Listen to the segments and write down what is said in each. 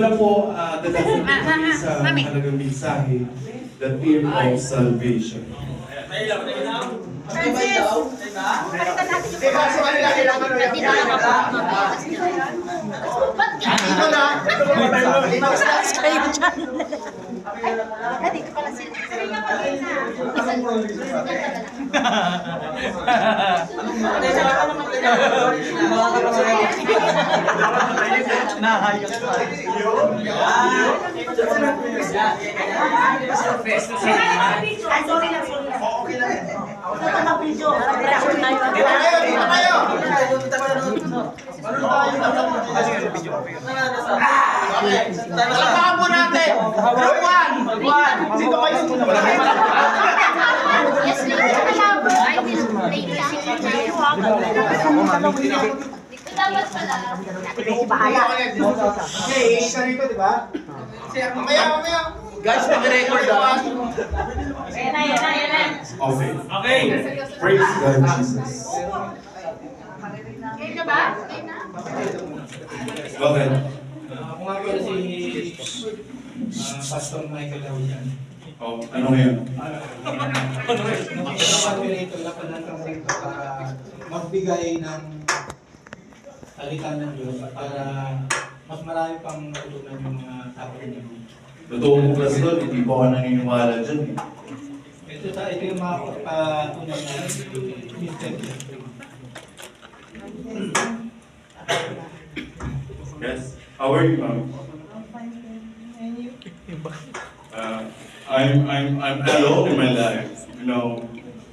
na po dadalhin natin sa halagang mensahe, the theme of salvation. Francis! Palitan natin yung dito na! Saan kayo dyan? Dito pala sila. Nahayos pa. Okay lang. Dito kayo! Samahan po natin! Group 1! Dito kayo! Dapat pala. Okay, ka rito, di ba? Mamaya! Guys, mag-record ah! Okay. Okay. Praise God, Jesus. Kayo na ba? Kayo na? Go ahead. Ako nga pala si Pastor Michael Lawian. Oh, ano ngayon? Nakapag-relate lang pa ng rito para magbigay ng salita ng Diyos para mas marami pang matutunan yung mga tao niyo. Totoo mo class doon, hindi po ako naniniwala dyan. Ito yung mga patunan na Mr. Yes. How are you, ma'am? I'm alone in my life, you know.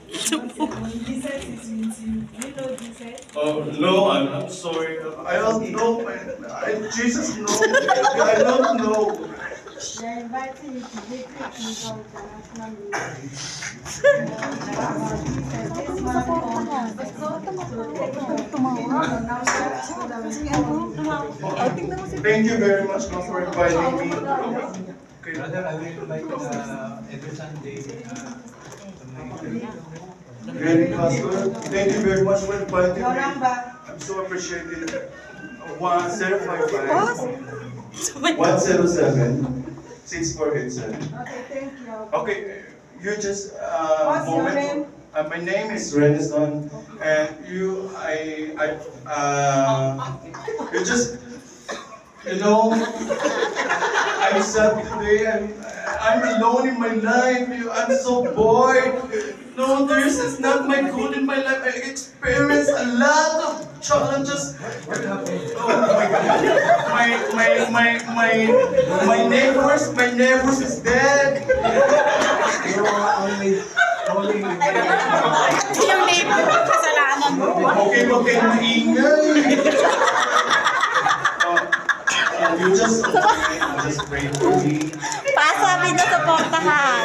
Jesus is with you. You know Jesus? Oh no, I'm sorry. I don't know, man. Jesus knows. I don't know. They're inviting you to Big Technical International Thank you very much for inviting me. Okay. Brother, I will invite every Sunday Really, Pastor. Thank you very much for inviting me. I'm so appreciative. 1055 107 6487. Okay, thank you. Okay, you just What's your moment. name? My name is Renaissance, and you just, you know, I'm sad today. I'm alone in my life. I'm so bored. No, this is not my goal in my life. I experienced a lot of challenges. Oh my God. My neighbors is dead. You are only calling Yung neighbor mo, kasalanan mo. Okay, wag kayong maingay. You just pray for me. Pas, sabi na supportahan.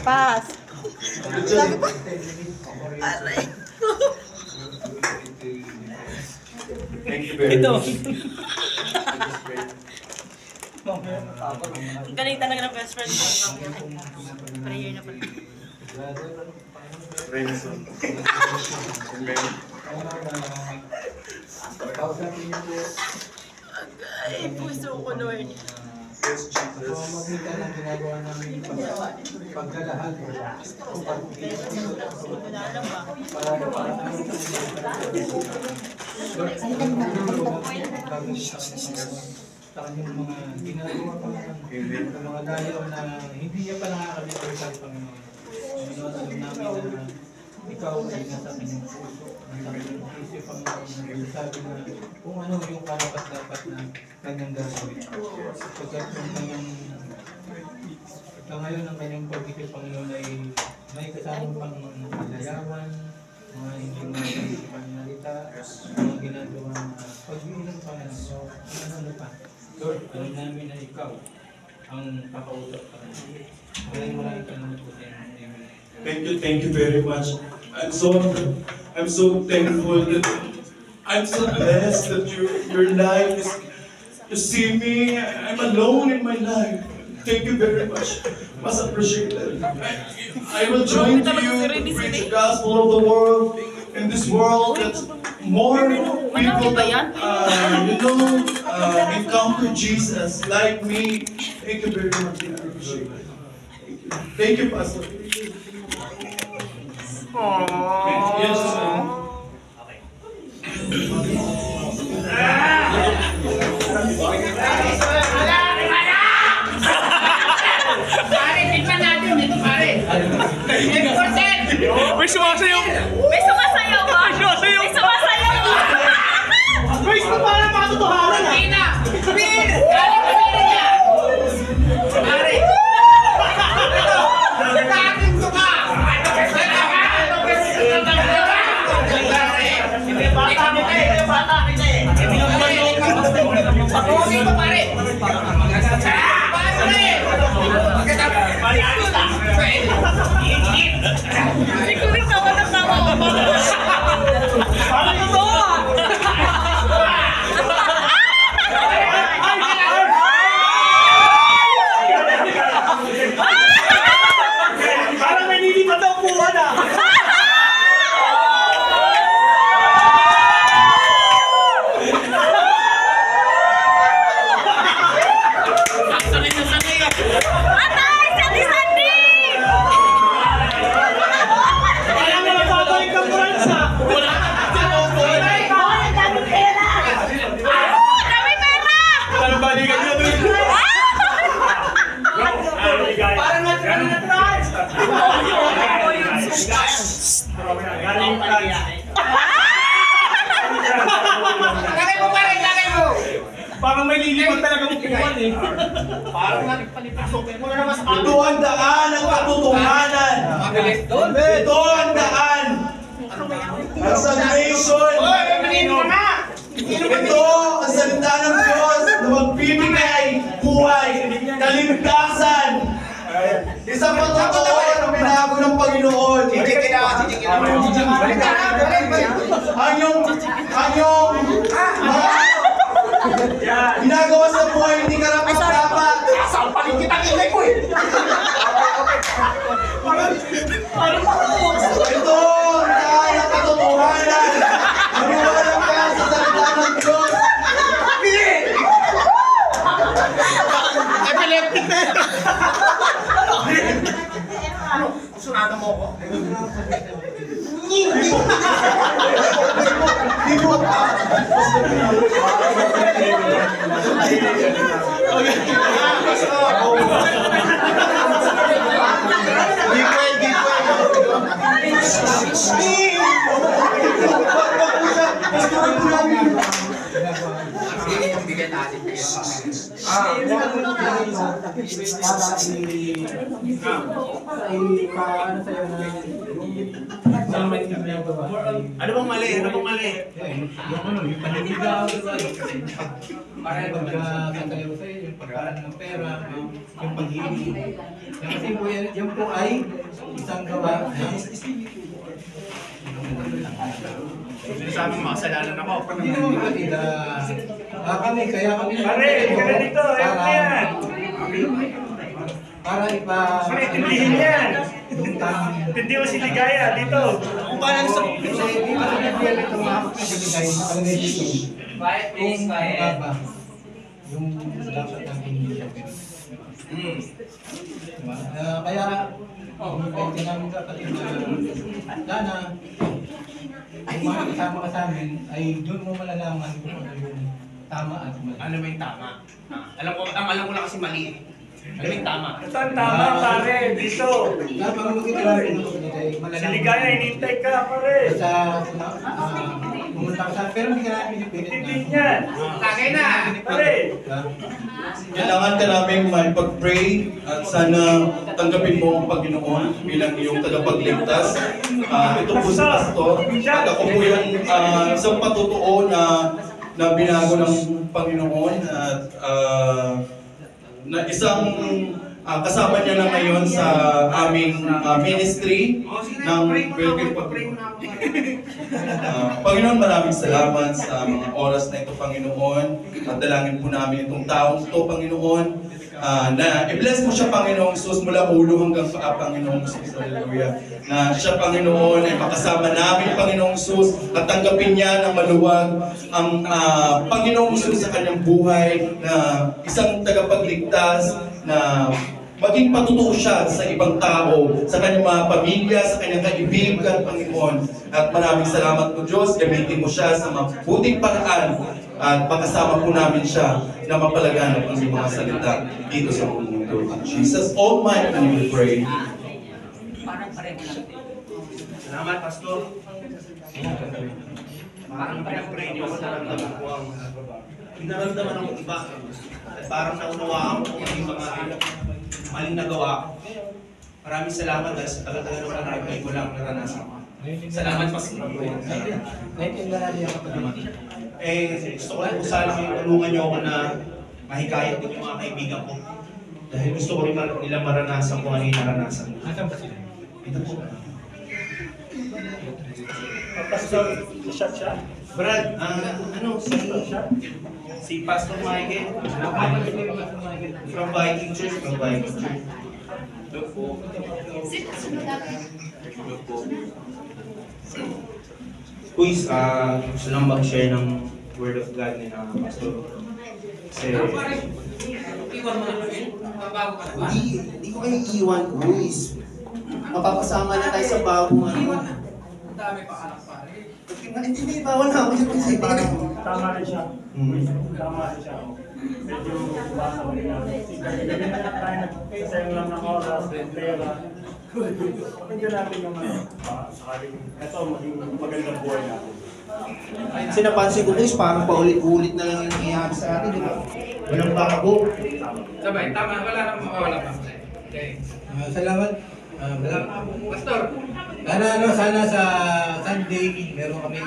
Pas. You just, thank you very much. Ang galing talaga ng best friend ko. Prayer na pala. Renaissance. Amen. Ay, puso ko, Lord. Yes, Jesus. Pamamagitan ng ginagawa namin paglalahal sa kanyang mga ginagawa Panginoon, sa mga dayaw na hindi niya pa nakakalimutan sa Panginoon. Panginoon, alam namin na ikaw ay nasa kanyang puso, nasa kanyang isip ang sabi na kung ano yung karapat-dapat na kanyang gagawin. Pagkat yung kanyang sa ngayon ang kanyang pag-ibig Panginoon ay may kasamang pang layawan, mga hindi mga pananalita, mga ginagawa na pag-iilang Panginoon. Ano pa? Lord, alam namin na ikaw ang kakausap pa rin. Maraming salamat po sa inyo. Thank you very much. I'm so thankful that I'm so blessed that your life is, you see me, I'm alone in my life. Thank you very much. Must appreciate that. I will join to you to preach the gospel of the world in this world that more people encounter Jesus like me. Thank you very much. I appreciate it. Thank you, Pastor. Yes, May sumasayaw! May sumasayaw ba? May sumasayaw! May sumasayaw! May ito parang makatotohanan ah! Pina! Pin! Galing ka pina niya! Pare! Nagkakating to ka! Hindi bata kita eh! Hindi bata kita eh! Hindi ka malong! Patuloy mo pare! Siguro tawa na tawa ko ba? Parang ito ah! Parang may lilipat ang puwan ah! Atay! Sandi-sandi! Parang may nagbabalik ng Franz ah! Dami pera! Parang balikan na doon! Parang natural na Franz! Galing Franz! Lagay mo pare! Lagay mo! Parang may lilipat talagang puwan eh! Parang nagpalipasok mo na naman sa Ito ang daan ng katotohanan. Ito ang daan. Ang salvation. Ito ang salita ng Diyos na magbibigay buhay, kaligtasan. Isang patutuon na binago ng Panginoon. Ang ginagawa sa buhay, hindi karapat-dapat. Sampalin kita kilay ko eh! Ito ang daan ng katotohanan. Maniwala ka sa salita ng Diyos. Epileptic na ito! Ano? Sunada mo ako? Di mo Ano bang mali? Ano bang mali? Yung paniligaw, para pagkakatayo sa'yo, yung pagkaan ng pera, yung pag-ibig. Kasi po yan po ay isang gawa ng Sinasabi mo, makasalanan ako. hindi naman kapatid, kami, kaya kami Pare, kaya dito, ayun na yan. para Pare, tindihin yan. yung tamang Hindi mo si Ligaya dito. Kung paano sa... kasi dito sa Biblia ito mga kapatid nakalagay dito kung ba yung dapat natin gawin. Diba? Kaya pwede namin kapatid na sana kung makakasama ka sa amin ay doon mo malalaman kung ano yung tama at mali. Ano ba yung tama? Alam ko lang kasi mali. Ano yung tama? Ito ang tama, pare, dito. Dapat magkikilala ko ay Si malalaman. Ligaya, hinintay ka, pare. Sa pumunta ka sa pero hindi ka namin pinipilit Hindi yan. Lagay na! Pare. Kailangan ka namin mag-pray at sana tanggapin mo ang Panginoon bilang iyong tagapagligtas. Ito po si Pastor. At ako po yung isang patutuo na binago ng Panginoon at na isang kasama niya na ngayon sa aming ministry ng Pilgrim Panginoon, maraming salamat sa mga oras na ito, Panginoon. At dalangin po namin itong taong ito, Panginoon. na i-bless mo siya, Panginoong Sus, mula ulo hanggang paa, Panginoong Sus. Hallelujah. Na siya, Panginoon, ay makasama namin, Panginoong Sus, at tanggapin niya ng maluwag ang Panginoong Sus sa kanyang buhay, na isang tagapagligtas, na maging patutuo siya sa ibang tao, sa kanyang mga pamilya, sa kanyang kaibigan, Panginoon. At maraming salamat po, Diyos. Gamitin mo siya sa mabuting paraan at makasama po namin siya na mapalaganap ang mga salita dito sa buong mundo. Jesus Almighty, and we pray. Salamat, Pastor. Parang pinag-pray niyo ako, naramdaman ko ang pinaramdaman ng iba. At parang naunawaan ko ang mga maling nagawa. Maraming salamat dahil sa tagal-tagal ng panarapay ko lang naranasan. Salamat, Pastor. Naintindihan niya ako naman. Gusto ko po sana kayong tulungan niyo ako na mahikayat din yung mga kaibigan ko. Dahil gusto ko rin nilang maranasan kung ano yung naranasan. Nasaan ba sila? Ito po. Pastor, siya. Brad, si Pastor Michael. From Viking Church. Look po. Quiz, gusto lang mag-share ng Word of God ni Pastor. Kasi... Hindi ko kayo iiwan, Luis. Mapapasama na tayo sa bagong ano. Ang dami pa anak pare. Hindi, bawal na ako dyan kasi. Tama rin siya. Tama rin siya. Medyo basa ko rin namin. Gabi na tayo nag-sayang lang ng oras, pera. Medyo natin yung sakaling ito maging magandang buhay natin. Sinapansin ko, Luis, parang paulit-ulit na lang yung nangyayari sa atin, di ba? Walang bago. Sabay, tama. Wala nang mawawala pa. Okay. Salamat. Pastor. Sana sa Sunday, meron kami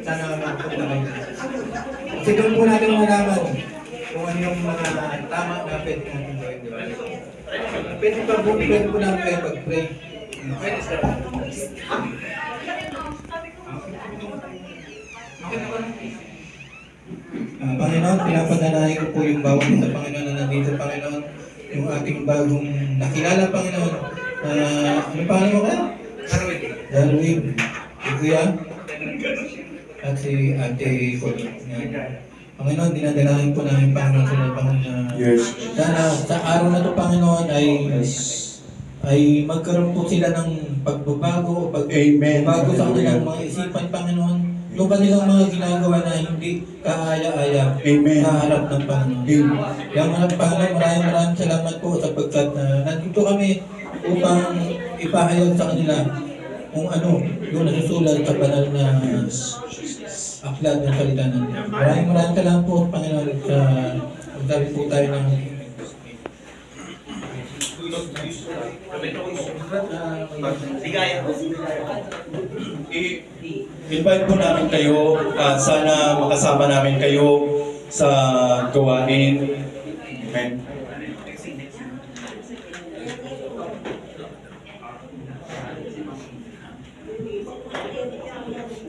sana magpunta kayo. Kasi doon po natin malaman kung ano yung mga tama na pwede natin gawin. Pwede po namin kayo pag-pray. Pwede, sir. Panginoon, pinapadanahin ko po yung bawat isa, Panginoon, na nandito, Panginoon, yung ating bagong nakilala, Panginoon. Ano pangalan mo ka? Darwin. Si Kuya. At si Ate Col. Panginoon, dinadalahin po namin, Panginoon, sila, Panginoon. Sana sa araw na ito, Panginoon, ay magkaroon po sila ng pagbabago o pagbabago sa kanilang mga isipan, Panginoon. Yung kanilang mga ginagawa na hindi kaaya-aya sa harap ng Panginoon. Kaya mga Panginoon, maraming salamat po sapagkat nandito kami upang ipahayag sa kanila kung ano yung nasusulat sa banal na aklat ng salita ng Diyos. Maraming salamat po, Panginoon, sa magsabi po tayo ng I-invite po namin kayo, sana makasama namin kayo sa gawain. Amen.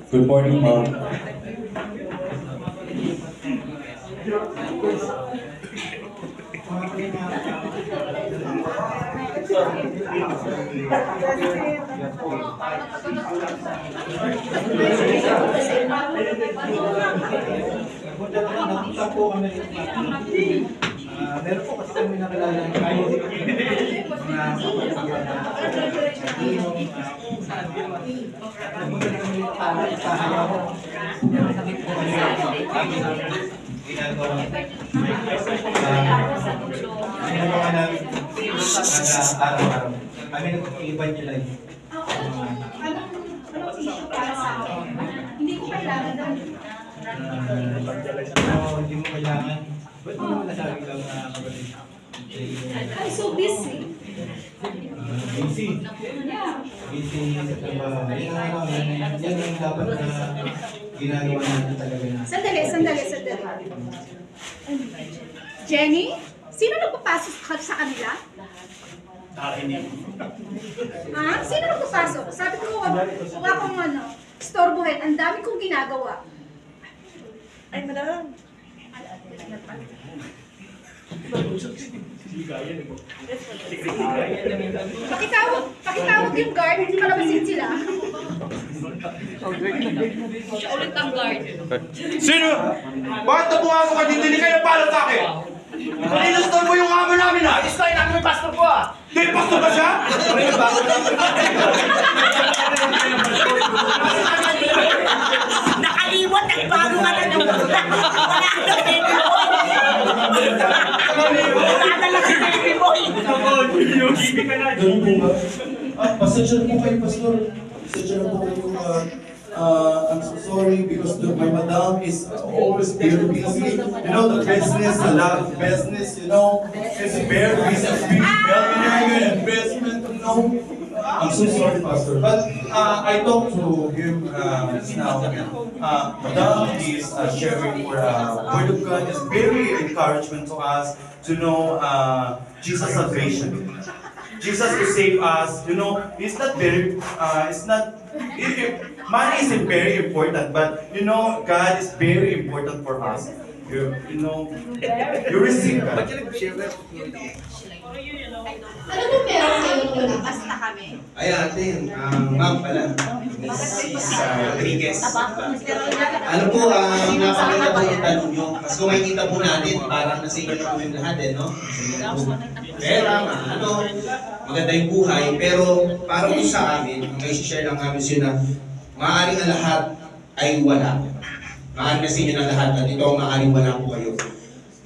Good morning, Mom. Nakita po kami meron po kasi kami nakilala ng kayo mga ginagawa namin araw-araw. Kami nagpapilipan nila yun. Anong issue para sa akin? Hindi ko kailangan daw. Hindi mo kailangan. Ba't mo naman nasabi lang na kapatid? I'm so busy. Busy. Yeah. Busy sa trabaho. Yan ang dapat na ginagawa natin talaga na. Sandali. Jenny? Sino nagpapasok sa kanila? Ha? Sino nagpapasok? Sabi ko, huwag akong istorbohin. Ang dami kong ginagawa. Ay, madam. Pakitawag yung guard, palabasin sila. Siya ulit ang guard. Sino? Bakit na pumasok ka dito? Hindi kayo napalo sa akin! Malinustor mo yung amo namin ah! Ayos namin yung pastor ko ah! Di, pastor ba siya? Nakaliwat ang bago ka na nung wala na baby boy. Wala na lang si baby boy. Ganun po ba? Pasensya na po kayo, Pastor. Pasensya na po kayo. I'm so sorry because my madam is always very busy. You know, the business, a lot of business, you know. It's very busy. Millionaire investment, you know. I'm so sorry, Pastor. But I talked to him just now. Madam is sharing for Word of God. It's very encouragement to us to know Jesus' salvation. Jesus to save us, you know, it's not very, money isn't very important, but you know, God is very important for us. You know, you receive God. Ano ba meron kayo nung lakas na kami? Ay, ate, ma'am pala. Mrs. Rodriguez. Ano po, napakita po yung tanong nyo. Kasi kung makikita po natin, parang nasa inyo na po yung lahat eh, no? Pera, ano, maganda yung buhay. Pero para po sa amin, may share lang namin siya na maaaring ang lahat ay wala. Maaaring kasi inyo ng lahat at ito ang maaaring wala po kayo.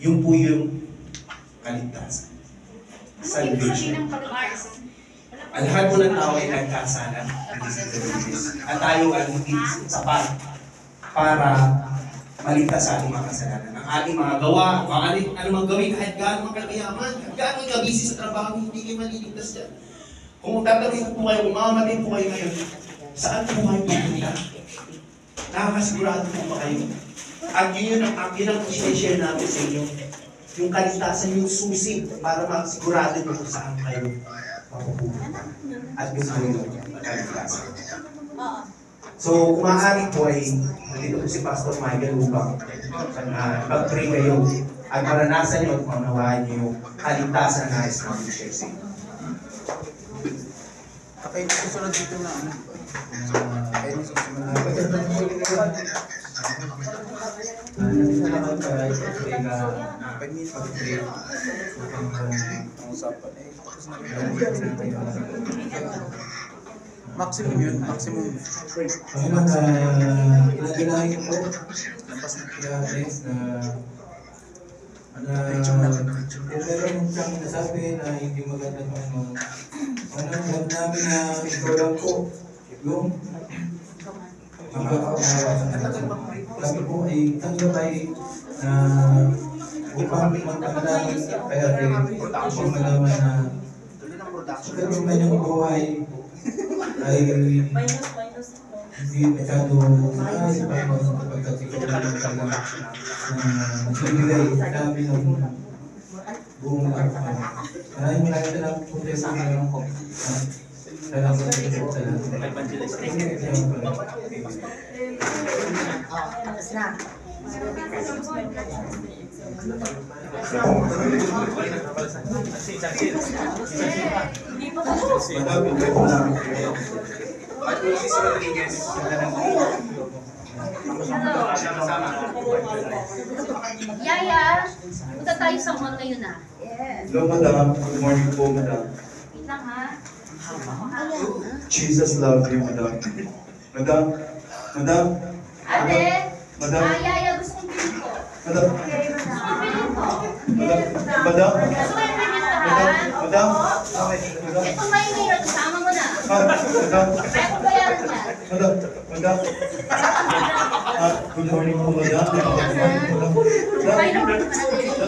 Yung po yung kaligtasan. Salvation. Ang lahat po ng tao ay nagkasala. At tayo ay hindi sapat para maligtas sa ating mga kasalanan. Ang ating mga gawa, ang anumang gawin, kahit gaano mga kakayaman, kahit gaano ka busy sa trabaho, hindi kayo maliligtas dyan. Kung tatanungin po kayo, kung mamamatay po kayo ngayon, saan po kayo pupunta? Nakakasigurado po ba kayo? At yun ang sinishare namin sa inyo. Yung kaligtasan, yung susi para makasigurado nyo kung saan kayo mapupunta. At yung kaligtasan. So, kung maaari po ay dito po si Pastor Michael upang pag-pray kayo at maranasan nyo at maunawaan nyo yung kaligtasan na nais namin share sa inyo. Okay, susunod dito na ano. Kayo susunod na. Salamat para i-pray ka. Pag-pray. Usapan eh. Tapos maximum yun, maximum. Ayun na, pinaginahin ko po. Lapas na kiyales na meron siyang nasabi na hindi maganda kung love namin na ikaw lang po yung sabi po ay tanggap ay na upang magpangalaman kaya rin upang malaman na yung kanyang buhay ay hindi masyado maayos para kapagkat ikaw lang talaga na nagbibigay namin ng buong araw. Maraming salamat po sa mga ko. Salamat po sa Mrs. Rodriguez. Yaya, punta tayo sa mall ngayon ah. Hello, madam. Good morning po, madam. Wait lang ha. Jesus loves you, madam. Madam? Madam? Ate, Madam? Yaya, gusto kong bilhin ko. Madam? Gusto kong bilhin ko. Madam? Madam? Gusto ko yung bilhin sa Madam? Madam? Ito may mayor, kasama mo na. Madam? Kaya kung bayaran niya. Madam? Madam? Good morning po, madam.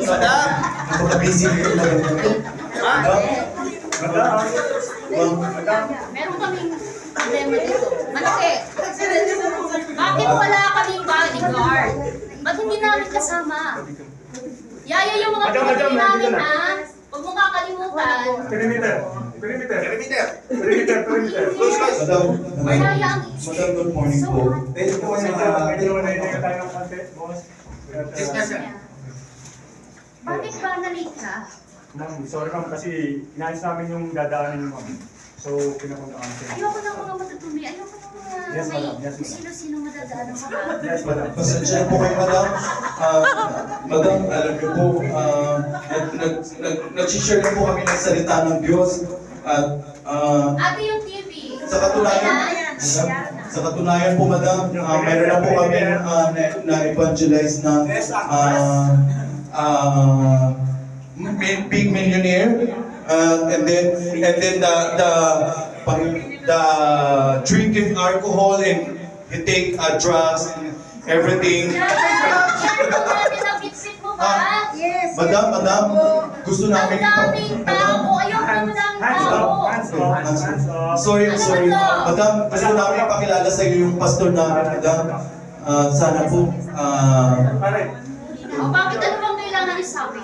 Madam! Napaka-busy ko yung madam. Madam? Madam? Meron kaming problema dito. Malaki. Bakit wala kaming bodyguard? Ba't hindi namin kasama? Yaya yung mga pinagpili namin ha. Huwag mo kakalimutan. Perimeter. Madam? Yaya ang Madam, good morning po. Pwede po kayo bakit ba na-late ka? Ma'am, sorry ma'am kasi inayos namin yung dadaanan niyo ma'am. So, pinapunta kami sa inyo. Ayoko ng mga matutumi. Ayoko ng mga Yes, madam. Yes, kung madam. sino-sino madadaanan ka. Yes, madam. Pasensya na po kayo, madam. Madam, alam niyo po, nag-share na po kami ng salita ng Diyos. At Ate yung TV. sa katunayan po, madam, meron na po kami na-evangelize na big millionaire. And then the drinking alcohol and he take drugs and everything. Yes. Madam, gusto Ang namin daming tao. Ayoko ng Hands tao. off, hands off, hands off. Sorry. Madam, gusto namin ipakilala sa iyo yung pastor namin, madam. Sana po, Pare. O bakit ano bang kailangan ni Sabi?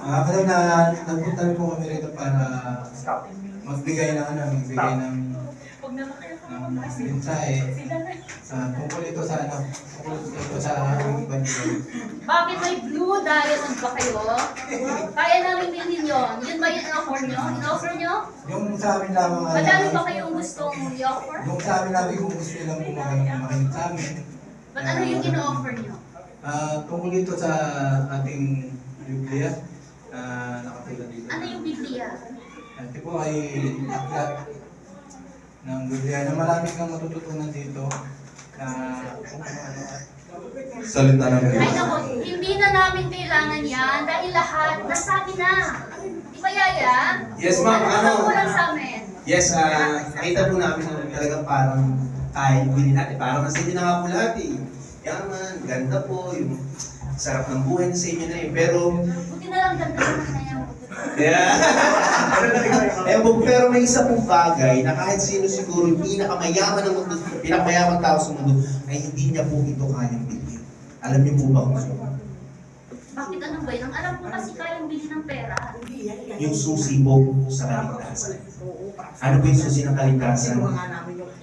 Kasi nagpunta rin po kami rito para magbigay ng mensahe tungkol ito sa aming bandido. Bakit may blue diamond ba kayo? Kaya namin bilhin yun. Yun ba yung in-offer nyo? In-offer nyo? Yung sa amin lamang Madami ba kayong gustong i-offer? yung sa amin lamang kung gusto nilang makinig sa amin. Ba't ano yung in-offer nyo? Tungkol ito sa ating Biblia, nakatulad dito. Ano yung Biblia? Ito po ay aklat ng Biblia na marami kang matututunan dito na kung ano salita ng Ay Diyos. naku, hindi na namin kailangan yan dahil lahat nasabi na. Di ba, Yaya? Yes, ma'am. Ano ang kulang sa amin? Yes, nakita po namin na talagang parang kaya bilhin natin. Parang kasi hindi na nga po lahat eh. Yaman, ganda po, yung sarap ng buhay na sa inyo na yun. Pero, Buti na lang ganda naman na yan. yeah. Pero may isa pong bagay na kahit sino siguro yung pinakamayaman ng mundo, pinakamayaman tao sa mundo, ay hindi niya po ito kayang bilhin. Alam niyo po ba kung ano? Bakit ano ba yun? Alam ko kasi kayang bilhin ng pera. Yung susi po sa kaligtasan. Ano po yung susi ng kaligtasan?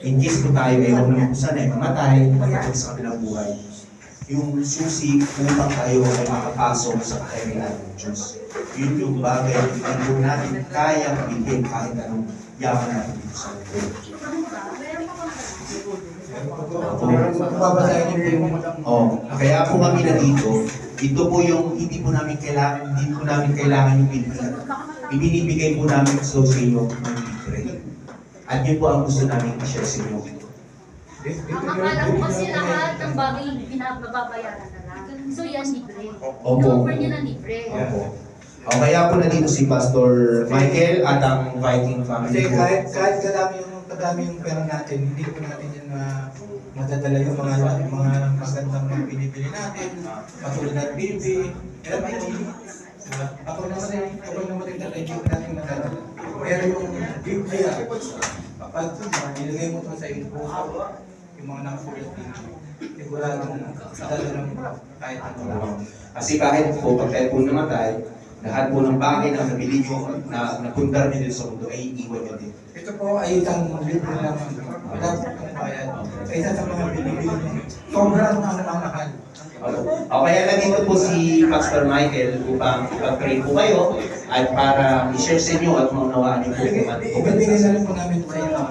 In case po tayo ay huwag naman po sana ay mamatay, matapos sa kabilang buhay. Yung susi upang tayo ay makapasok sa kaharian ng Diyos. Yun yung bagay na hindi po natin kayang bilhin kahit anong yaman natin dito sa mundo. babasahin niyo po yung Kaya po kami na dito, ito po yung hindi po namin kailangan yung bilhin. Ibinibigay po namin sa inyo ng libre. At yun po ang gusto namin i-share sa inyo. Ang akala ko kasi lahat ng bagay binababayaran na lang. So yan, libre. Opo. In-offer niya na libre. Opo. Kaya po na dito si Pastor Michael at ang Viking family kasi po. kahit kadami yung pera natin, hindi po natin yan matadala yung mga magandang mga binibili natin, patulad ng BB, ako naman rin talaga hindi natin matadala. Pero yung Biblia, kapag nilagay mo ito sa iyong puso, yung mga nakasulat dito, siguradong matadala mo kahit ano. Kasi kahit po pag tayo po namatay, lahat po ng bagay na nabili nyo, na napundar nyo din sa mundo ay iiwan nyo din. Ito po ay isang libro lamang. Wala po itong bayad. Isa sa mga binibili nyo. Sobrang mahal. Kaya nandito po si Pastor Michael upang ipag-pray po kayo at para i-share sa inyo at maunawaan niyo po kung ano po. Ibibigay na rin po namin sa iyo.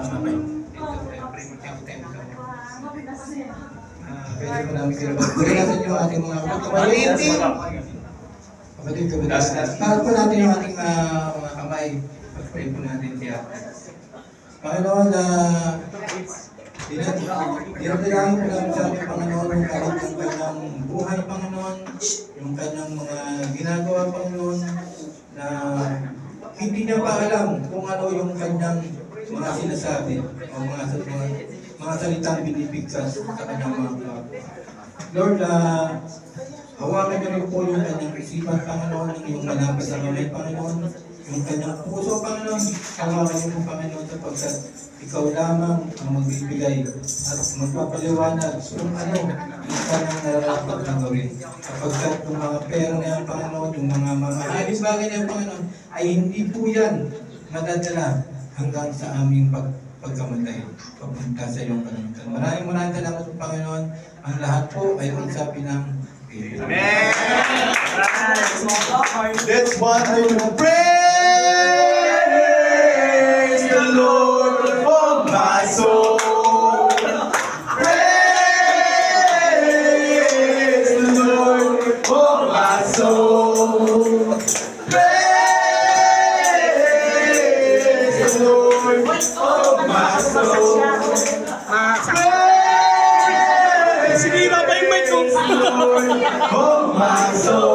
Pwede po namin sila. Bigay natin yung ating mga kapatid. Tahat po natin yung ating mga kamay. Pag-pray po natin siya. Panginoon, dinadalangin po namin sa ating Panginoon yung kanyang buhay, Panginoon, yung kanyang mga ginagawa, Panginoon, na hindi niya pa alam kung ano yung kanyang mga sinasabi o mga salitang binibigkas sa kanyang mga vlog. Lord, hawakan niyo rin po yung kanyang isipan, Panginoon, yung malapit sa kamay, Panginoon, yung kanyang puso, Panginoon, hawakan niyo po, Panginoon, sapagkat ikaw lamang ang magbibigay at magpapaliwanag kung ano yung kanyang nararapat na gawin. Sapagkat yung mga pera na yan, Panginoon, yung mga alis bagay na yan, Panginoon, ay hindi po yan madadala hanggang sa aming pagkamatay, papunta sa iyong kalamitan. Maraming salamat po, Panginoon. Ang lahat po ay magsabi ng Amen. That's what I will praise the Lord of my soul. Praise the Lord of my soul. Praise the Lord of my soul. Praise the Lord of my soul.